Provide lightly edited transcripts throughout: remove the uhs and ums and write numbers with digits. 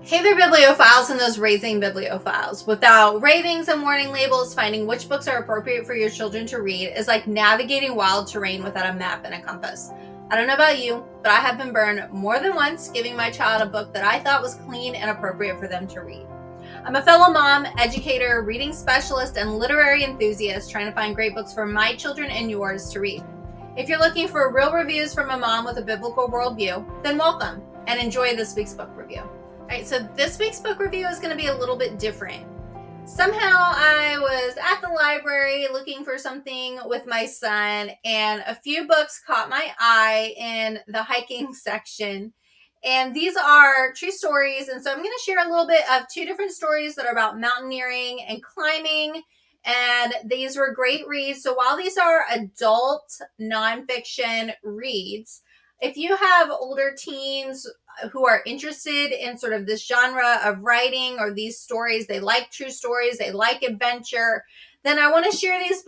Hey there, bibliophiles and those raising bibliophiles. Without ratings and warning labels, finding which books are appropriate for your children to read is like navigating wild terrain without a map and a compass. I don't know about you, but I have been burned more than once giving my child a book that I thought was clean and appropriate for them to read. I'm a fellow mom, educator, reading specialist, and literary enthusiast trying to find great books for my children and yours to read. If you're looking for real reviews from a mom with a biblical worldview, then welcome and enjoy this week's book review. All right, so this week's book review is going to be a little bit different. Somehow I was at the library looking for something with my son, and a few books caught my eye in the hiking section. And these are true stories. And so I'm going to share a little bit of two different stories that are about mountaineering and climbing. And these were great reads. So while these are adult nonfiction reads, if you have older teens who are interested in sort of this genre of writing or these stories, they like true stories, they like adventure, then I want to share these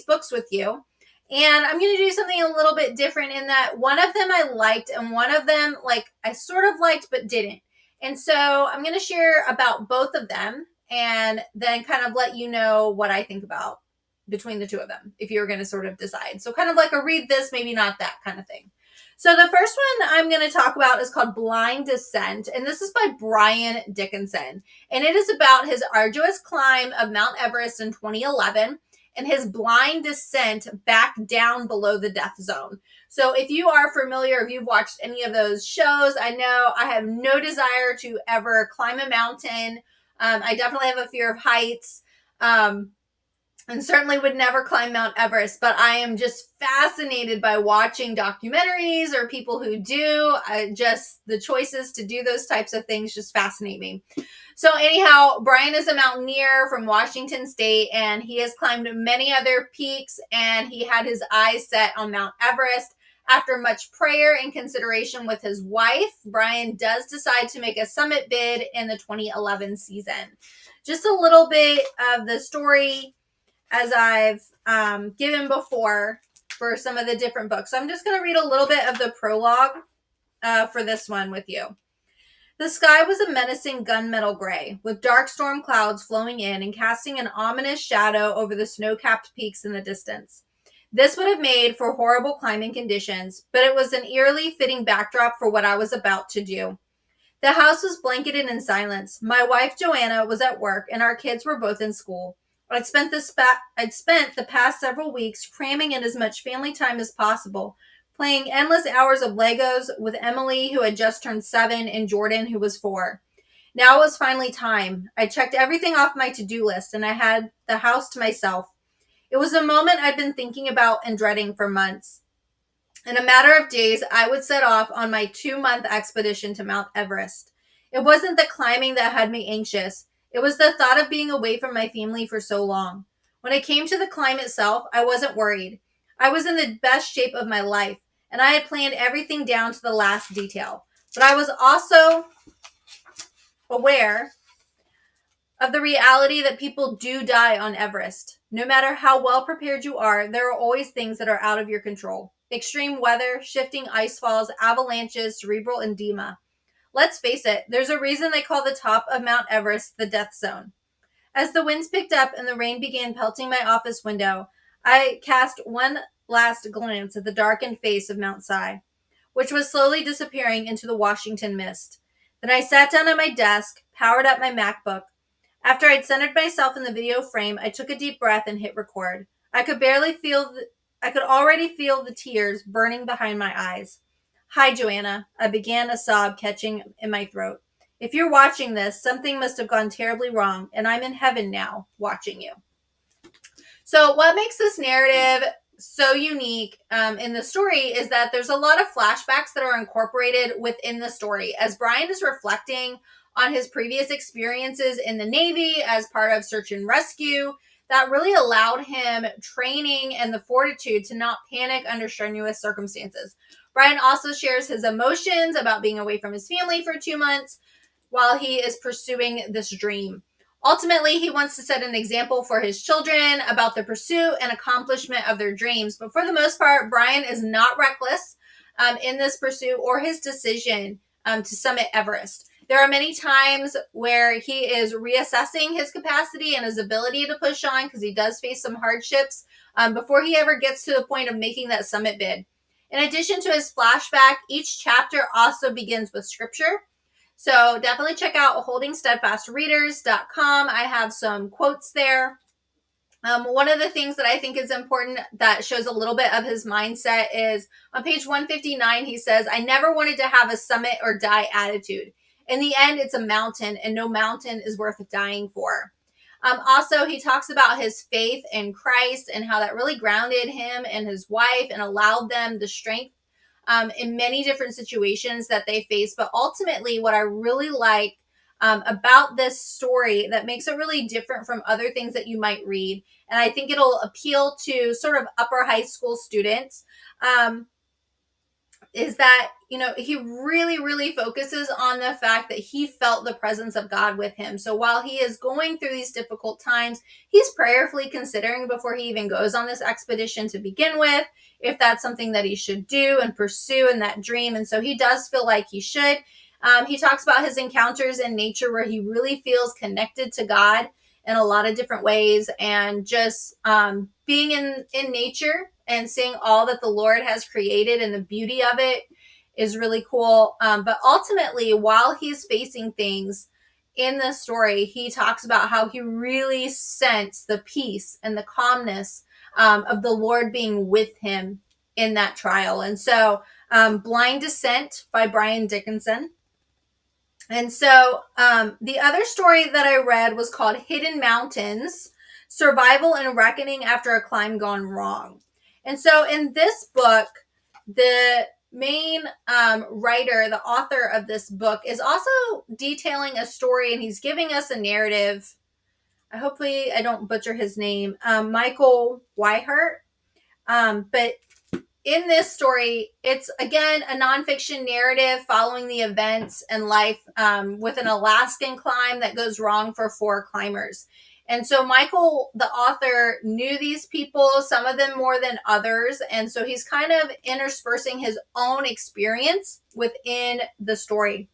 books with you. And I'm going to do something a little bit different in that one of them I liked and one of them I sort of liked but didn't. And so I'm going to share about both of them and then kind of let you know what I think about between the two of them if you're going to sort of decide. So kind of like a read this, maybe not that kind of thing. So the first one I'm going to talk about is called Blind Descent, and this is by Brian Dickinson. And it is about his arduous climb of Mount Everest in 2011 and his blind descent back down below the death zone. So if you are familiar, if you've watched any of those shows, I know I have no desire to ever climb a mountain. I definitely have a fear of heights. And certainly would never climb Mount Everest, but I am just fascinated by watching documentaries or people who do. Just the choices to do those types of things just fascinate me. So anyhow, Brian is a mountaineer from Washington State, and he has climbed many other peaks, and he had his eyes set on Mount Everest. After much prayer and consideration with his wife, Brian does decide to make a summit bid in the 2011 season. Just a little bit of the story as I've given before for some of the different books. So I'm just going to read a little bit of the prologue for this one with you. The sky was a menacing gunmetal gray, with dark storm clouds flowing in and casting an ominous shadow over the snow-capped peaks in the distance. This would have made for horrible climbing conditions, but it was an eerily fitting backdrop for what I was about to do. The house was blanketed in silence. My wife, Joanna, was at work, and our kids were both in school. I'd spent the past several weeks cramming in as much family time as possible, playing endless hours of Legos with Emily, who had just turned 7, and Jordan, who was 4. Now it was finally time. I checked everything off my to-do list, and I had the house to myself. It was a moment I'd been thinking about and dreading for months. In a matter of days, I would set off on my 2-month expedition to Mount Everest. It wasn't the climbing that had me anxious. It was the thought of being away from my family for so long. When it came to the climb itself, I wasn't worried. I was in the best shape of my life, and I had planned everything down to the last detail. But I was also aware of the reality that people do die on Everest. No matter how well prepared you are, there are always things that are out of your control. Extreme weather, shifting ice falls, avalanches, cerebral edema. Let's face it, there's a reason they call the top of Mount Everest the death zone. As the winds picked up and the rain began pelting my office window, I cast one last glance at the darkened face of Mount Si, which was slowly disappearing into the Washington mist. Then I sat down at my desk, powered up my MacBook. After I'd centered myself in the video frame, I took a deep breath and hit record. I could already feel the tears burning behind my eyes. Hi, Joanna. I began, a sob catching in my throat. If you're watching this, something must have gone terribly wrong, and I'm in heaven now, watching you. So what makes this narrative so unique in the story is that there's a lot of flashbacks that are incorporated within the story. As Brian is reflecting on his previous experiences in the Navy as part of search and rescue, that really allowed him training and the fortitude to not panic under strenuous circumstances. Brian also shares his emotions about being away from his family for 2 months while he is pursuing this dream. Ultimately, he wants to set an example for his children about the pursuit and accomplishment of their dreams. But for the most part, Brian is not reckless in this pursuit or his decision to summit Everest. There are many times where he is reassessing his capacity and his ability to push on because he does face some hardships before he ever gets to the point of making that summit bid. In addition to his flashback, each chapter also begins with scripture. So definitely check out holdingsteadfastreaders.com. I have some quotes there. One of the things that I think is important that shows a little bit of his mindset is on page 159, he says, I never wanted to have a summit or die attitude. In the end, it's a mountain, and no mountain is worth dying for. Also, he talks about his faith in Christ and how that really grounded him and his wife and allowed them the strength in many different situations that they face. But ultimately, what I really like about this story that makes it really different from other things that you might read, and I think it'll appeal to sort of upper high school students, is that, he really focuses on the fact that he felt the presence of God with him. So while he is going through these difficult times, he's prayerfully considering before he even goes on this expedition to begin with, if that's something that he should do and pursue in that dream. And so he does feel like he should. He talks about his encounters in nature where he really feels connected to God in a lot of different ways, and just being in nature and seeing all that the Lord has created and the beauty of it is really cool. But ultimately, while he's facing things in the story, he talks about how he really sensed the peace and the calmness of the Lord being with him in that trial. And so Blind Descent by Brian Dickinson. And so the other story that I read was called Hidden Mountains, Survival and Reckoning After a Climb Gone Wrong. And so in this book, the main writer, the author of this book, is also detailing a story, and he's giving us a narrative. Hopefully I don't butcher his name, Michael Weihart. But in this story, it's again a nonfiction narrative following the events and life with an Alaskan climb that goes wrong for 4 climbers. And so Michael, the author, knew these people, some of them more than others. And so he's kind of interspersing his own experience within the story.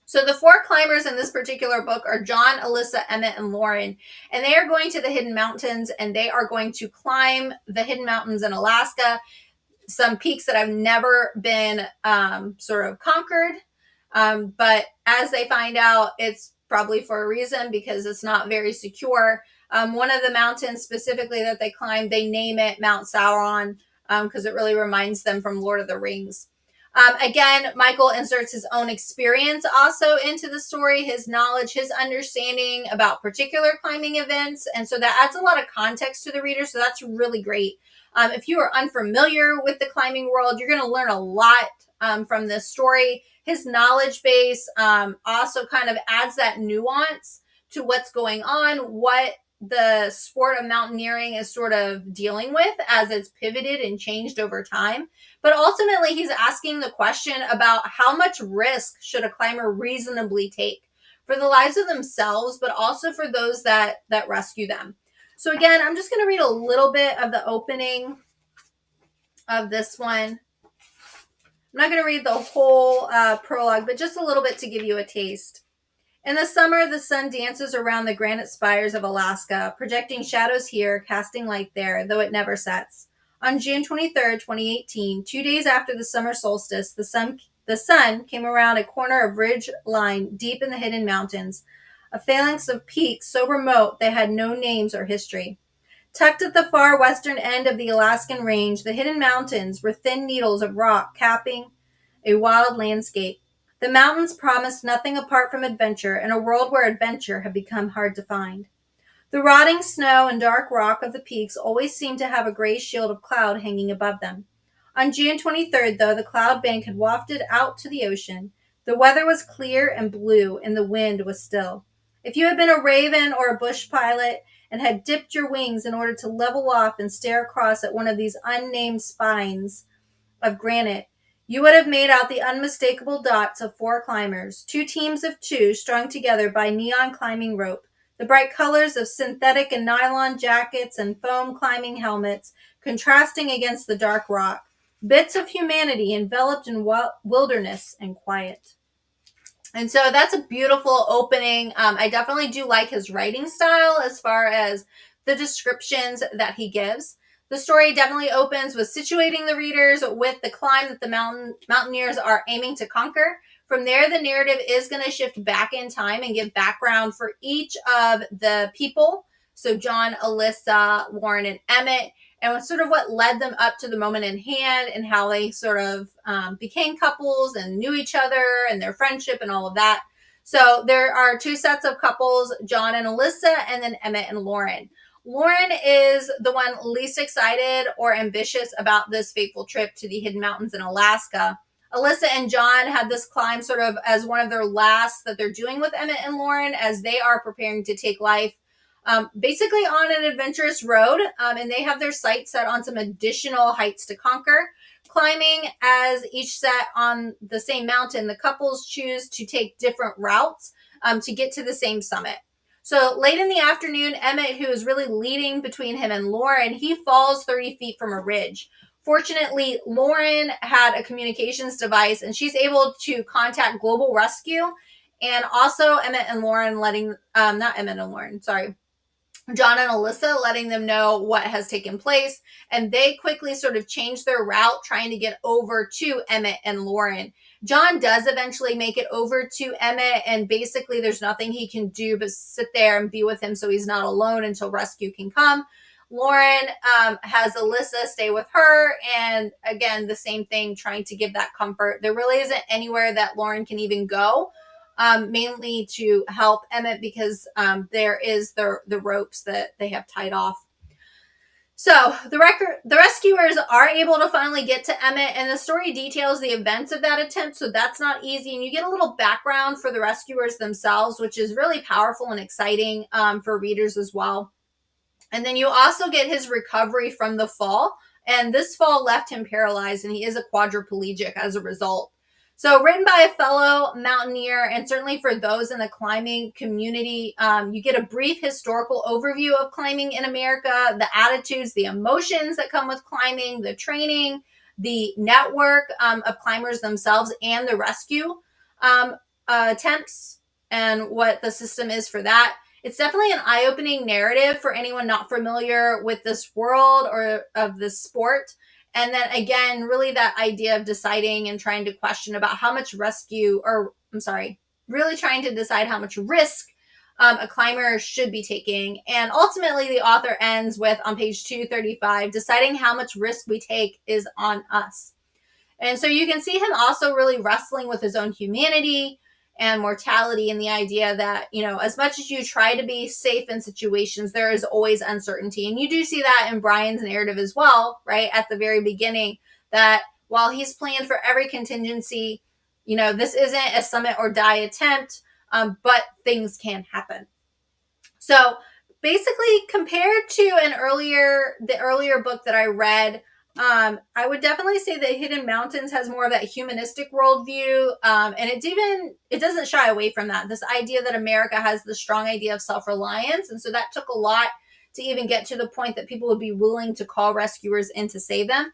So the 4 climbers in this particular book are John, Alyssa, Emmett, and Lauren. And they are going to the Hidden Mountains, and they are going to climb the Hidden Mountains in Alaska, some peaks that have never been sort of conquered. But as they find out, it's probably for a reason, because it's not very secure. One of the mountains specifically that they climb, they name it Mount Sauron because it really reminds them from Lord of the Rings. Again, Michael inserts his own experience also into the story, his knowledge, his understanding about particular climbing events. And so that adds a lot of context to the reader. So that's really great. If you are unfamiliar with the climbing world, you're going to learn a lot from this story. His knowledge base also kind of adds that nuance to what's going on, what the sport of mountaineering is sort of dealing with as it's pivoted and changed over time. But ultimately, he's asking the question about how much risk should a climber reasonably take for the lives of themselves, but also for those that rescue them. So again, I'm just going to read a little bit of the opening of this one. I'm not going to read the whole prologue, but just a little bit to give you a taste. In the summer, the sun dances around the granite spires of Alaska, projecting shadows here, casting light there, though it never sets. On June 23rd, 2018, 2 days after the summer solstice, the sun came around a corner of ridge line deep in the Hidden Mountains, a phalanx of peaks so remote they had no names or history. Tucked at the far western end of the Alaskan range, the Hidden Mountains were thin needles of rock capping a wild landscape. The mountains promised nothing apart from adventure in a world where adventure had become hard to find. The rotting snow and dark rock of the peaks always seemed to have a gray shield of cloud hanging above them. On June 23rd, though, the cloud bank had wafted out to the ocean. The weather was clear and blue, and the wind was still. If you had been a raven or a bush pilot and had dipped your wings in order to level off and stare across at one of these unnamed spines of granite, you would have made out the unmistakable dots of 4 climbers, 2 teams of 2 strung together by neon climbing rope, the bright colors of synthetic and nylon jackets and foam climbing helmets contrasting against the dark rock, bits of humanity enveloped in wilderness and quiet. And so that's a beautiful opening. I definitely do like his writing style as far as the descriptions that he gives. The story definitely opens with situating the readers with the climb that the mountaineers are aiming to conquer. From there, the narrative is going to shift back in time and give background for each of the people. So John, Alyssa, Lauren, and Emmett, and sort of what led them up to the moment in hand and how they sort of became couples and knew each other and their friendship and all of that. So there are two sets of couples, John and Alyssa, and then Emmett and Lauren. Lauren is the one least excited or ambitious about this fateful trip to the Hidden Mountains in Alaska. Alyssa and John had this climb sort of as one of their last that they're doing with Emmett and Lauren as they are preparing to take life basically on an adventurous road, and they have their sights set on some additional heights to conquer. Climbing as each set on the same mountain, the couples choose to take different routes to get to the same summit. So late in the afternoon, Emmett, who is really leading between him and Lauren, he falls 30 feet from a ridge. Fortunately, Lauren had a communications device and she's able to contact Global Rescue, and also Emmett and Lauren not Emmett and Lauren, sorry, John and Alyssa, letting them know what has taken place. And they quickly sort of change their route, trying to get over to Emmett and Lauren. John does eventually make it over to Emmett, and basically there's nothing he can do but sit there and be with him so he's not alone until rescue can come. Lauren has Alyssa stay with her, and again, the same thing, trying to give that comfort. There really isn't anywhere that Lauren can even go, mainly to help Emmett because there is the ropes that they have tied off. So the rescuers are able to finally get to Emmett, and the story details the events of that attempt, so that's not easy. And you get a little background for the rescuers themselves, which is really powerful and exciting for readers as well. And then you also get his recovery from the fall, and this fall left him paralyzed, and he is a quadriplegic as a result. So, written by a fellow mountaineer, and certainly for those in the climbing community, you get a brief historical overview of climbing in America, the attitudes, the emotions that come with climbing, the training, the network of climbers themselves, and the rescue attempts, and what the system is for that. It's definitely an eye-opening narrative for anyone not familiar with this world or of this sport. And then again, really that idea of deciding and trying to question about how much really trying to decide how much risk a climber should be taking. And ultimately, the author ends with, on page 235, deciding how much risk we take is on us. And so you can see him also really wrestling with his own humanity and mortality, and the idea that, as much as you try to be safe in situations, there is always uncertainty. And you do see that in Brian's narrative as well, right? At the very beginning, that while he's planned for every contingency, this isn't a summit or die attempt, but things can happen. So basically, compared to the earlier book that I read, I would definitely say that Hidden Mountains has more of that humanistic worldview, and it doesn't shy away from that. This idea that America has the strong idea of self-reliance, and so that took a lot to even get to the point that people would be willing to call rescuers in to save them.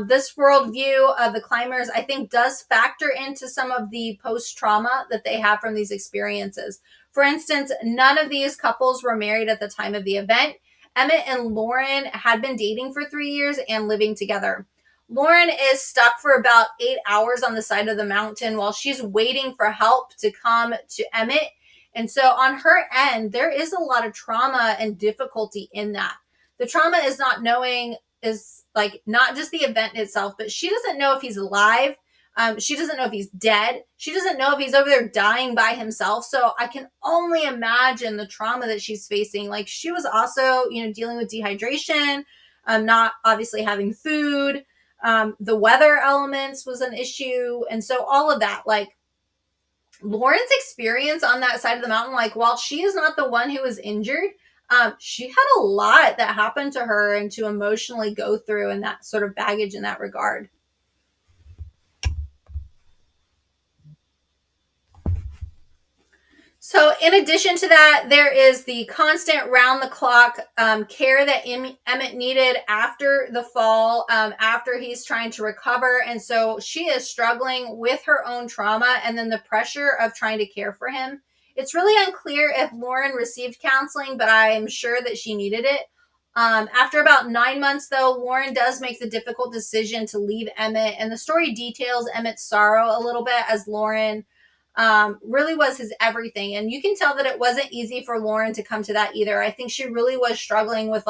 This worldview of the climbers, I think, does factor into some of the post-trauma that they have from these experiences. For instance, none of these couples were married at the time of the event. Emmett and Lauren had been dating for 3 years and living together. Lauren is stuck for about 8 hours on the side of the mountain while she's waiting for help to come to Emmett. And so on her end, there is a lot of trauma and difficulty in that. The trauma is not just the event itself, but she doesn't know if he's alive. She doesn't know if he's dead. She doesn't know if he's over there dying by himself. So I can only imagine the trauma that she's facing. Like, she was also, dealing with dehydration, not obviously having food. The weather elements was an issue. And so all of that, like, Lauren's experience on that side of the mountain, like, while she is not the one who was injured, she had a lot that happened to her and to emotionally go through, and that sort of baggage in that regard. So, in addition to that, there is the constant round the clock care that Emmett needed after the fall, after he's trying to recover. And so she is struggling with her own trauma and then the pressure of trying to care for him. It's really unclear if Lauren received counseling, but I am sure that she needed it. After about 9 months, though, Lauren does make the difficult decision to leave Emmett. And the story details Emmett's sorrow a little bit as Lauren really was his everything. And you can tell that it wasn't easy for Lauren to come to that either. I think she really was struggling with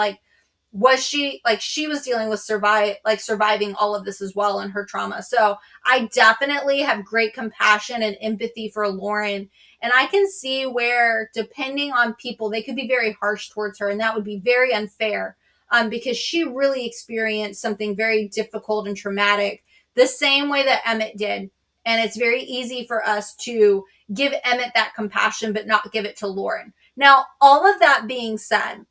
she was dealing with surviving all of this as well in her trauma. So I definitely have great compassion and empathy for Lauren. And I can see where, depending on people, they could be very harsh towards her, and that would be very unfair because she really experienced something very difficult and traumatic the same way that Emmett did. And it's very easy for us to give Emmett that compassion, but not give it to Lauren. Now, all of that being said,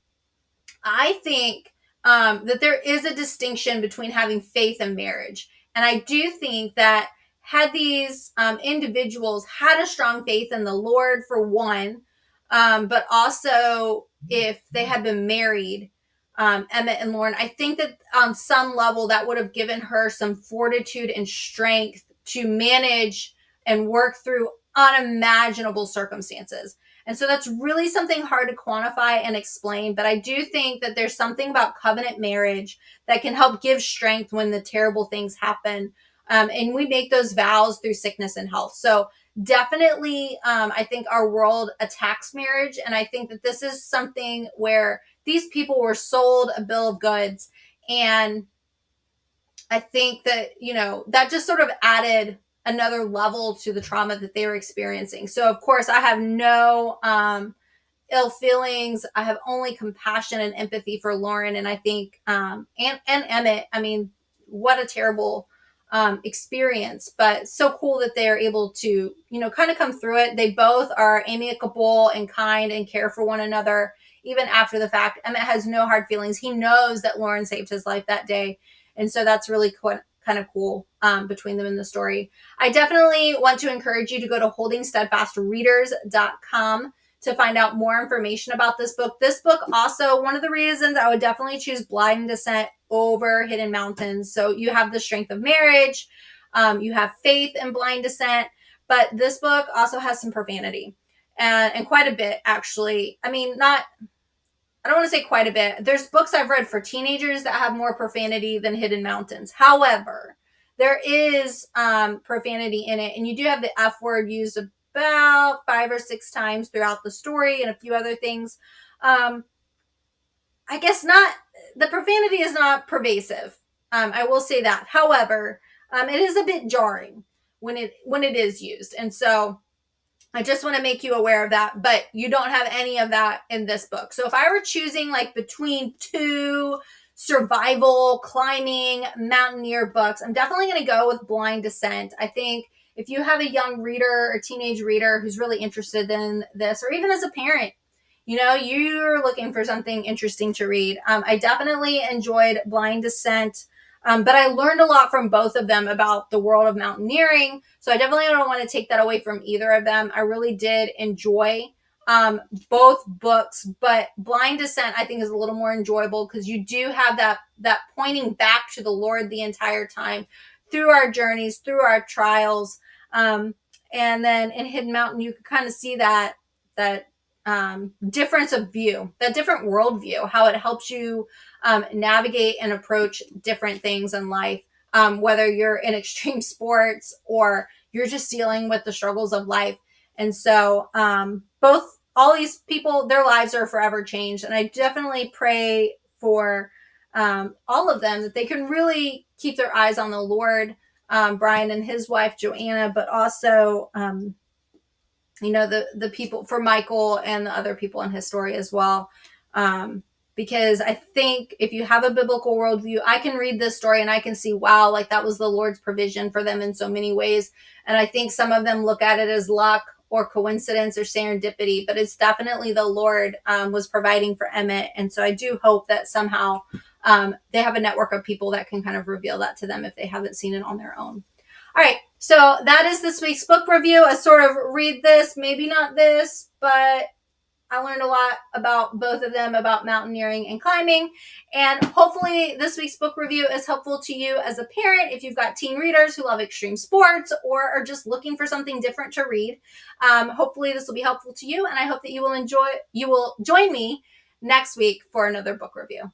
I think that there is a distinction between having faith and marriage. And I do think that had these individuals had a strong faith in the Lord, for one, but also if they had been married, Emmett and Lauren, I think that on some level that would have given her some fortitude and strength to manage and work through unimaginable circumstances. And so that's really something hard to quantify and explain. But I do think that there's something about covenant marriage that can help give strength when the terrible things happen. And we make those vows through sickness and health. So definitely, I think our world attacks marriage. And I think that this is something where these people were sold a bill of goods. And I think that, that just sort of added another level to the trauma that they were experiencing. So, of course, I have no ill feelings. I have only compassion and empathy for Lauren. And I think, and Emmett, I mean, what a terrible experience, but so cool that they're able to, kind of come through it. They both are amicable and kind and care for one another, even after the fact. Emmett has no hard feelings. He knows that Lauren saved his life that day. And so that's really kind of cool between them in the story. I definitely want to encourage you to go to holdingsteadfastreaders.com to find out more information about this book. This book also, one of the reasons I would definitely choose Blind Descent over Hidden Mountains. So you have the strength of marriage, you have faith in Blind Descent, but this book also has some profanity and quite a bit, actually. I mean, I don't want to say quite a bit. There's books I've read for teenagers that have more profanity than Hidden Mountains. However, there is profanity in it, and you do have the F word used about 5 or 6 times throughout the story and a few other things. I guess not, the profanity is not pervasive. I will say that. However, it is a bit jarring when it is used. And so I just want to make you aware of that, but you don't have any of that in this book. So if I were choosing between 2 survival, climbing, mountaineer books, I'm definitely going to go with Blind Descent. I think if you have a young reader or teenage reader who's really interested in this, or even as a parent, you're looking for something interesting to read. I definitely enjoyed Blind Descent. But I learned a lot from both of them about the world of mountaineering. So I definitely don't want to take that away from either of them. I really did enjoy both books, but Blind Descent I think is a little more enjoyable because you do have that pointing back to the Lord the entire time through our journeys, through our trials. And then in Hidden Mountain, you can kind of see that difference of view, that different worldview, how it helps you navigate and approach different things in life, whether you're in extreme sports or you're just dealing with the struggles of life. And so all these people, their lives are forever changed. And I definitely pray for all of them that they can really keep their eyes on the Lord, Brian and his wife, Joanna, but also the people, for Michael and the other people in his story as well. Because I think if you have a biblical worldview, I can read this story and I can see, wow, that was the Lord's provision for them in so many ways. And I think some of them look at it as luck or coincidence or serendipity, but it's definitely the Lord was providing for Emmett. And so I do hope that somehow they have a network of people that can kind of reveal that to them if they haven't seen it on their own. All right, so that is this week's book review. A sort of read this, maybe not this, but I learned a lot about both of them, about mountaineering and climbing. And hopefully this week's book review is helpful to you as a parent if you've got teen readers who love extreme sports or are just looking for something different to read. Hopefully this will be helpful to you, and I hope that you will join me next week for another book review.